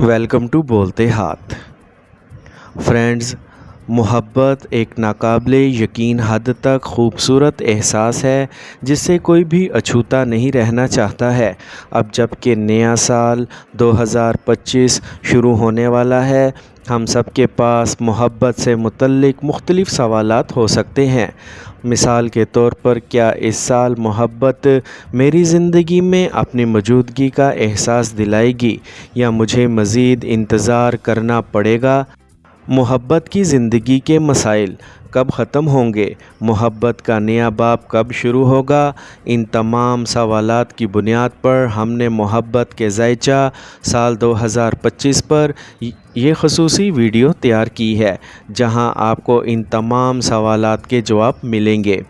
Welcome to बोलते हाथ। Friends, मोहब्बत एक नाकाबिले यकीन हद तक ख़ूबसूरत एहसास है जिससे कोई भी अछूता नहीं रहना चाहता है। अब जबकि नया साल 2025 शुरू होने वाला है, हम सब के पास मोहब्बत से मुतल्लिक़ मुख्तलिफ़ सवालात हो सकते हैं। मिसाल के तौर पर, क्या इस साल मोहब्बत मेरी ज़िंदगी में अपनी मौजूदगी का एहसास दिलाएगी या मुझे मज़ीद इंतज़ार करना पड़ेगा? मोहब्बत की ज़िंदगी के मसाइल कब ख़त्म होंगे? मोहब्बत का नया बाब कब शुरू होगा? इन तमाम सवालात की बुनियाद पर हमने मोहब्बत के ज़ायचा साल 2025 पर ये ख़ुसूसी वीडियो तैयार की है, जहां आपको इन तमाम सवालात के जवाब मिलेंगे।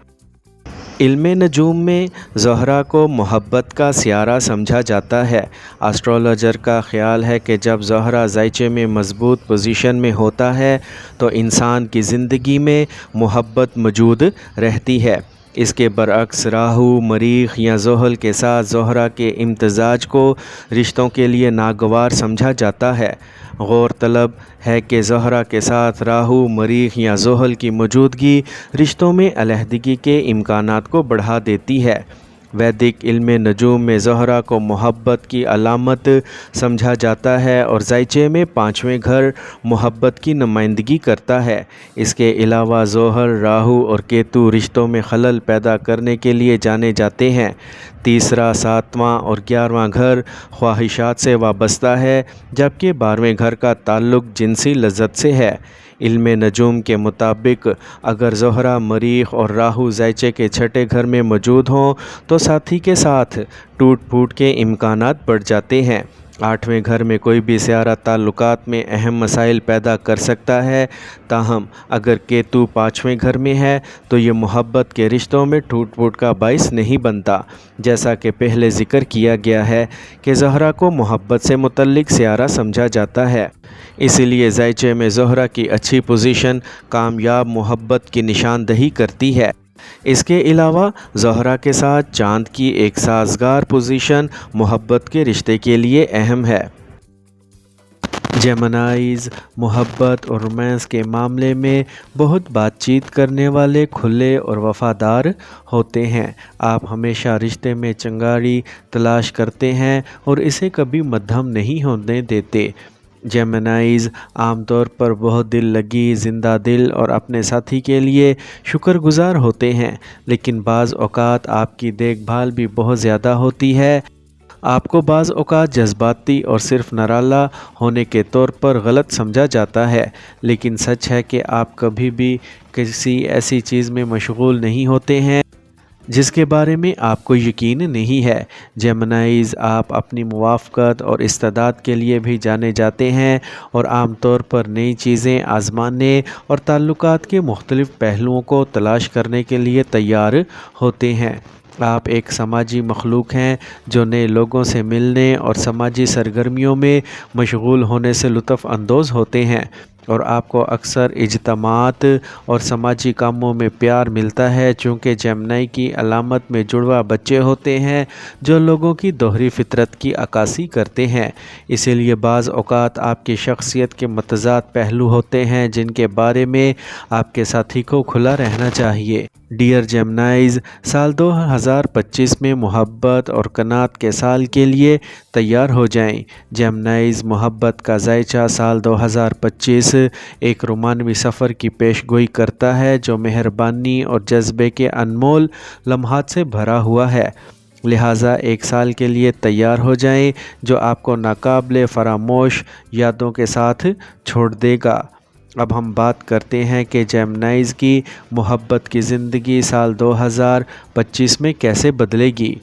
इल्मे नजूम में ज़हरा को मोहब्बत का सियारा समझा जाता है। एस्ट्रोलॉजर का ख़्याल है कि जब ज़हरा ज़ायचे में मज़बूत पोजीशन में होता है तो इंसान की ज़िंदगी में मोहब्बत मौजूद रहती है। इसके बरअक्स राहु, मरीख़ या ज़ुहल के साथ ज़हरा के इम्तिज़ाज को रिश्तों के लिए नागवार समझा जाता है। गौरतलब है कि ज़हरा के साथ राहु, मरीख़ या ज़ुहल की मौजूदगी रिश्तों में अलहदगी के इम्कानात को बढ़ा देती है। वैदिक इल्म नजूम में ज़हरा को मोहब्बत की अलामत समझा जाता है और ज़ायचे में 5वें घर मोहब्बत की नुमाइंदगी करता है। इसके अलावा ज़ोहर, राहु और केतु रिश्तों में खलल पैदा करने के लिए जाने जाते हैं। तीसरा, 7वां और 11वां घर ख्वाहिशात से वाबस्ता है, जबकि 12वें घर का ताल्लुक़ जिनसी लज़्ज़त से है। इल्मे नजूम के मुताबिक अगर ज़हरा, मरीख़ और राहु ज़ायचे के छठे घर में मौजूद हों तो साथी के साथ टूट फूट के इम्कानात बढ़ जाते हैं। 8वें घर में कोई भी सियारा ताल्लुकात में अहम मसाइल पैदा कर सकता है। ताहम अगर केतु 5वें घर में है तो ये मोहब्बत के रिश्तों में टूट फूट का बाइस नहीं बनता। जैसा कि पहले ज़िक्र किया गया है कि ज़हरा को मोहब्बत से मुतल्लिक़ सियारा समझा जाता है, इसीलिए ज़ायचे में ज़हरा की अच्छी पोजीशन कामयाब मोहब्बत की निशानदही करती है। इसके अलावा ज़हरा के साथ चाँद की एक साज़गार पोजीशन मोहब्बत के रिश्ते के लिए अहम है। जेमिनाइज़ मोहब्बत और रोमांस के मामले में बहुत बातचीत करने वाले, खुले और वफ़ादार होते हैं। आप हमेशा रिश्ते में चिंगारी तलाश करते हैं और इसे कभी मद्धम नहीं होने देते। जेमिनाइज़ आमतौर पर बहुत दिल लगी, ज़िंदा दिल और अपने साथी के लिए शुक्रगुज़ार होते हैं, लेकिन बाज़ औक़ात आपकी देखभाल भी बहुत ज़्यादा होती है। आपको बाज़ औक़ात जज्बाती और सिर्फ़ नराला होने के तौर पर गलत समझा जाता है, लेकिन सच है कि आप कभी भी किसी ऐसी चीज़ में मशगूल नहीं होते हैं जिसके बारे में आपको यकीन नहीं है। जेमिनाइज़ आप अपनी मुवाफ़क़त और इस्तेदाद के लिए भी जाने जाते हैं और आमतौर पर नई चीज़ें आज़माने और ताल्लुकात के मुख्तलिफ़ पहलुओं को तलाश करने के लिए तैयार होते हैं। आप एक समाजी मखलूक हैं जो नए लोगों से मिलने और समाजी सरगर्मियों में मशगूल होने से लुत्फ़ अंदोज़ होते हैं, और आपको अक्सर इज्तमात और समाजी कामों में प्यार मिलता है। चूँकि जेमिनी की अलामत में जुड़वा बच्चे होते हैं जो लोगों की दोहरी फितरत की अक्कासी करते हैं, इसीलिए बाज़ औक़ात आपकी शख्सियत के मतज़ाद पहलू होते हैं जिनके बारे में आपके साथी को खुला रहना चाहिए। डियर जेमिनाइज़, साल 2025 में मोहब्बत और कनात के साल के लिए तैयार हो जाएं। जेमिनाइज़ मोहब्बत का ज़ायचा साल 2025 एक रोमानवी सफ़र की पेशगोई करता है जो मेहरबानी और जज्बे के अनमोल लम्हात से भरा हुआ है। लिहाजा एक साल के लिए तैयार हो जाएं जो आपको नाकाबिले फ़रामोश यादों के साथ छोड़ देगा। अब हम बात करते हैं कि जेमिनाइज़ की मोहब्बत की ज़िंदगी साल 2025 में कैसे बदलेगी।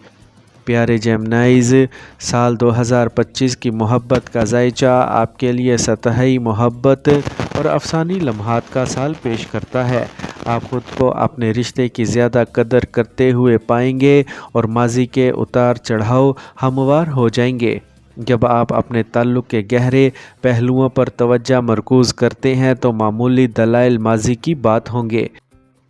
प्यारे जेमिनाइज़, साल 2025 की मोहब्बत का ज़ायचा आपके लिए सतही मोहब्बत और अफसानी लम्हात का साल पेश करता है। आप ख़ुद को अपने रिश्ते की ज़्यादा कदर करते हुए पाएंगे और माजी के उतार चढ़ाव हमवार हो जाएंगे। जब आप अपने ताल्लुक़ के गहरे पहलुओं पर तवज्जो मरकूज़ करते हैं तो मामूली दलाइल माजी की बात होंगे।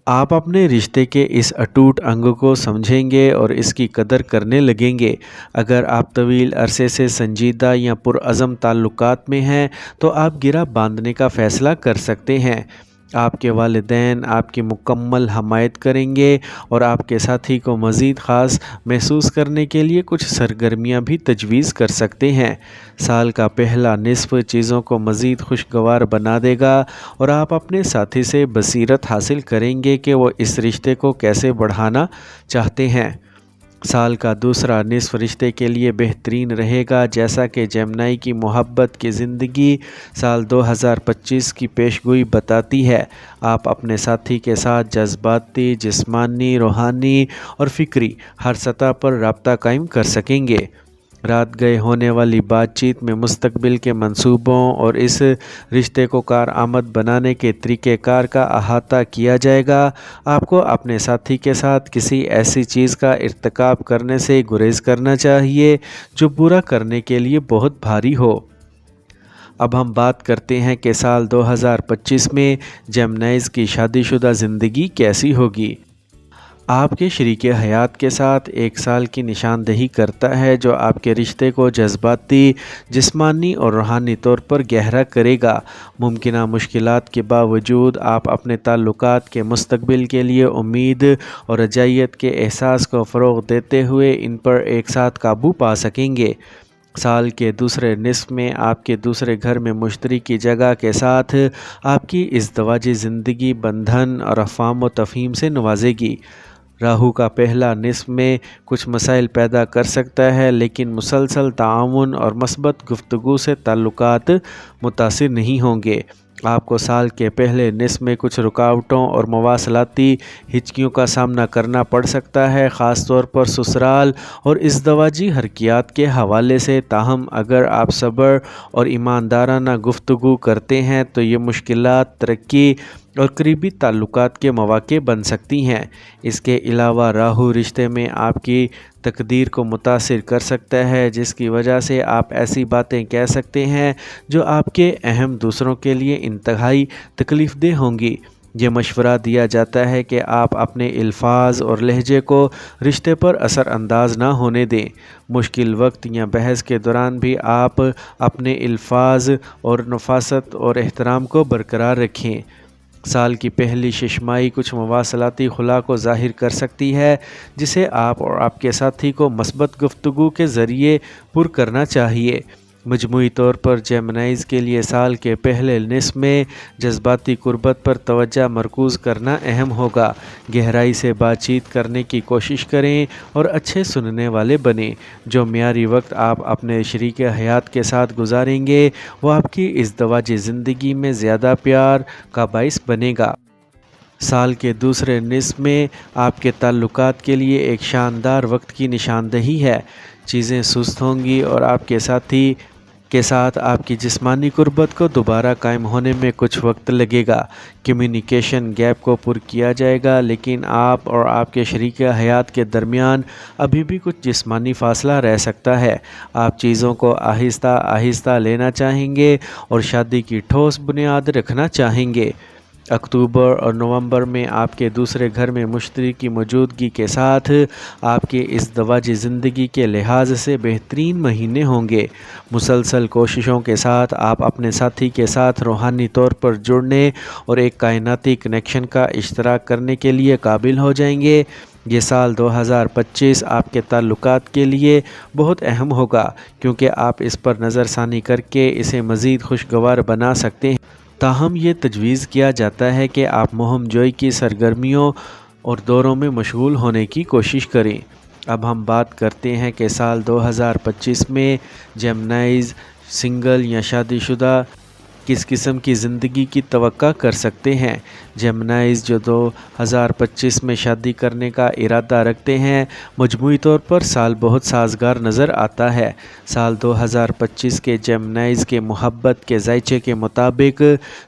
آپ اپنے رشتے کے اس اٹوٹ انگ کو سمجھیں گے اور اس کی قدر کرنے لگیں گے۔ اگر آپ طویل عرصے سے سنجیدہ یا پرعزم تعلقات میں ہیں تو آپ گرہ باندھنے کا فیصلہ کر سکتے ہیں۔ آپ کے والدین آپ کی مکمل حمایت کریں گے اور آپ کے ساتھی کو مزید خاص محسوس کرنے کے لیے کچھ سرگرمیاں بھی تجویز کر سکتے ہیں۔ سال کا پہلا نصف چیزوں کو مزید خوشگوار بنا دے گا اور آپ اپنے ساتھی سے بصیرت حاصل کریں گے کہ وہ اس رشتے کو کیسے بڑھانا چاہتے ہیں۔ سال کا دوسرا نصف رشتے کے لیے بہترین رہے گا، جیسا کہ جیمنائی کی محبت کی زندگی سال 2025 کی پیشگوئی بتاتی ہے۔ آپ اپنے ساتھی کے ساتھ جذباتی، جسمانی، روحانی اور فکری ہر سطح پر رابطہ قائم کر سکیں گے۔ رات گئے ہونے والی بات چیت میں مستقبل کے منصوبوں اور اس رشتے کو کارآمد بنانے کے طریقہ کار کا احاطہ کیا جائے گا۔ آپ کو اپنے ساتھی کے ساتھ کسی ایسی چیز کا ارتکاب کرنے سے گریز کرنا چاہیے جو پورا کرنے کے لیے بہت بھاری ہو۔ اب ہم بات کرتے ہیں کہ سال 2025 میں جیمنائیز کی شادی شدہ زندگی کیسی ہوگی۔ آپ کے شریک حیات کے ساتھ ایک سال کی نشاندہی کرتا ہے جو آپ کے رشتے کو جذباتی، جسمانی اور روحانی طور پر گہرا کرے گا۔ ممکنہ مشکلات کے باوجود آپ اپنے تعلقات کے مستقبل کے لیے امید اور رجائیت کے احساس کو فروغ دیتے ہوئے ان پر ایک ساتھ قابو پا سکیں گے۔ سال کے دوسرے نصف میں آپ کے دوسرے گھر میں مشتری کی جگہ کے ساتھ آپ کی ازدواجی زندگی بندھن اور افہام و تفہیم سے نوازے گی۔ راہو کا پہلا نصف میں کچھ مسائل پیدا کر سکتا ہے، لیکن مسلسل تعاون اور مثبت گفتگو سے تعلقات متاثر نہیں ہوں گے۔ آپ کو سال کے پہلے نصف میں کچھ رکاوٹوں اور مواصلاتی ہچکیوں کا سامنا کرنا پڑ سکتا ہے، خاص طور پر سسرال اور ازدواجی حرکیات کے حوالے سے۔ تاہم اگر آپ صبر اور ایماندارانہ گفتگو کرتے ہیں تو یہ مشکلات ترقی اور قریبی تعلقات کے مواقع بن سکتی ہیں۔ اس کے علاوہ راہو رشتے میں آپ کی تقدیر کو متاثر کر سکتا ہے، جس کی وجہ سے آپ ایسی باتیں کہہ سکتے ہیں جو آپ کے اہم دوسروں کے لیے انتہائی تکلیف دہ ہوں گی۔ یہ مشورہ دیا جاتا ہے کہ آپ اپنے الفاظ اور لہجے کو رشتے پر اثر انداز نہ ہونے دیں۔ مشکل وقت یا بحث کے دوران بھی آپ اپنے الفاظ اور نفاست اور احترام کو برقرار رکھیں۔ سال کی پہلی ششمائی کچھ مواصلاتی خلا کو ظاہر کر سکتی ہے، جسے آپ اور آپ کے ساتھی کو مثبت گفتگو کے ذریعے پر کرنا چاہیے۔ مجموعی طور پر جیمنائیز کے لیے سال کے پہلے نصف میں جذباتی قربت پر توجہ مرکوز کرنا اہم ہوگا۔ گہرائی سے بات چیت کرنے کی کوشش کریں اور اچھے سننے والے بنیں۔ جو معیاری وقت آپ اپنے شریک حیات کے ساتھ گزاریں گے وہ آپ کی ازدواجی زندگی میں زیادہ پیار کا باعث بنے گا۔ سال کے دوسرے نصف میں آپ کے تعلقات کے لیے ایک شاندار وقت کی نشاندہی ہے۔ چیزیں سست ہوں گی اور آپ کے ساتھی کے ساتھ آپ کی جسمانی قربت کو دوبارہ قائم ہونے میں کچھ وقت لگے گا۔ کمیونیکیشن گیپ کو پر کیا جائے گا، لیکن آپ اور آپ کے شریک حیات کے درمیان ابھی بھی کچھ جسمانی فاصلہ رہ سکتا ہے۔ آپ چیزوں کو آہستہ آہستہ لینا چاہیں گے اور شادی کی ٹھوس بنیاد رکھنا چاہیں گے۔ اکتوبر اور نومبر میں آپ کے دوسرے گھر میں مشتری کی موجودگی کے ساتھ آپ کی ازدواجی زندگی کے لحاظ سے بہترین مہینے ہوں گے۔ مسلسل کوششوں کے ساتھ آپ اپنے ساتھی کے ساتھ روحانی طور پر جڑنے اور ایک کائناتی کنیکشن کا اشتراک کرنے کے لیے قابل ہو جائیں گے۔ یہ سال 2025 آپ کے تعلقات کے لیے بہت اہم ہوگا، کیونکہ آپ اس پر نظر ثانی کر کے اسے مزید خوشگوار بنا سکتے ہیں۔ تاہم یہ تجویز کیا جاتا ہے کہ آپ مہم جوئی کی سرگرمیوں اور دوروں میں مشغول ہونے کی کوشش کریں۔ اب ہم بات کرتے ہیں کہ سال 2025 میں جیمنائیز سنگل یا شادی شدہ کس قسم کی زندگی کی توقع کر سکتے ہیں۔ جیمنائیز جو 2025 میں شادی کرنے کا ارادہ رکھتے ہیں، مجموعی طور پر سال بہت سازگار نظر آتا ہے۔ سال 2025 کے جیمنائیز کے محبت کے ذائچے کے مطابق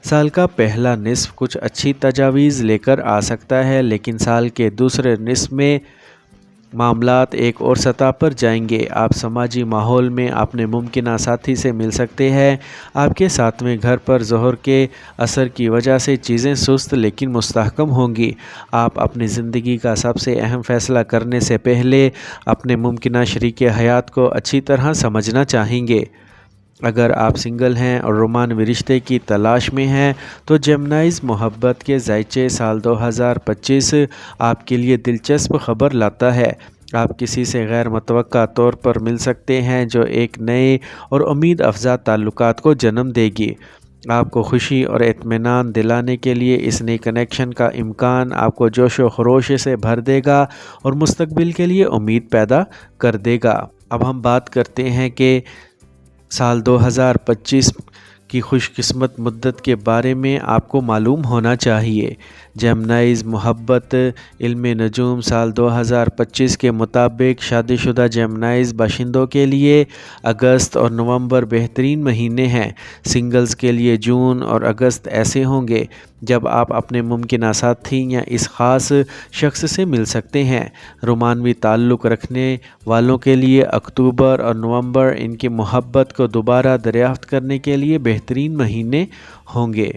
سال کا پہلا نصف کچھ اچھی تجاویز لے کر آ سکتا ہے، لیکن سال کے دوسرے نصف میں मामलात एक और सतह पर जाएंगे। आप समाजी माहौल में अपने मुमकिन साथी से मिल सकते हैं। आपके सातवें घर पर ज़ोहर के असर की वजह से चीज़ें सुस्त लेकिन मुस्तहकम होंगी। आप अपनी ज़िंदगी का सबसे अहम फ़ैसला करने से पहले अपने मुमकिन शरीक हयात को अच्छी तरह समझना चाहेंगे। अगर आप सिंगल हैं और रोमानवी रिश्ते की तलाश में हैं तो जेमिनीज़ मोहब्बत के ज़ायचे साल 2025 आपके लिए दिलचस्प खबर लाता है। आप किसी से गैर मुतवक्का तौर पर मिल सकते हैं जो एक नए और उम्मीद अफ़ज़ा ताल्लुकात को जन्म देगी। आपको खुशी और इत्मीनान दिलाने के लिए इस नए कनेक्शन का इम्कान आपको जोश व खरोश से भर देगा और मुस्तकबिल के लिए उम्मीद पैदा कर देगा। अब हम बात करते हैं कि साल 2025 की खुशकिस्मत मुद्दत के बारे में आपको मालूम होना चाहिए। जेमिनीज़ मोहब्बत इल्म नजूम साल 2025 के मुताबिक शादीशुदा जेमिनीज़ बाशिंदों के लिए अगस्त और नवंबर बेहतरीन महीने हैं। सिंगल्स के लिए जून और अगस्त ऐसे होंगे जब आप अपने मुमकिन साथी या इस ख़ास शख्स से मिल सकते हैं। रोमानवी ताल्लुक़ रखने वालों के लिए अक्टूबर और नवंबर इनकी मोहब्बत को दोबारा दरियाफ़्त करने के लिए बेहतरीन महीने होंगे।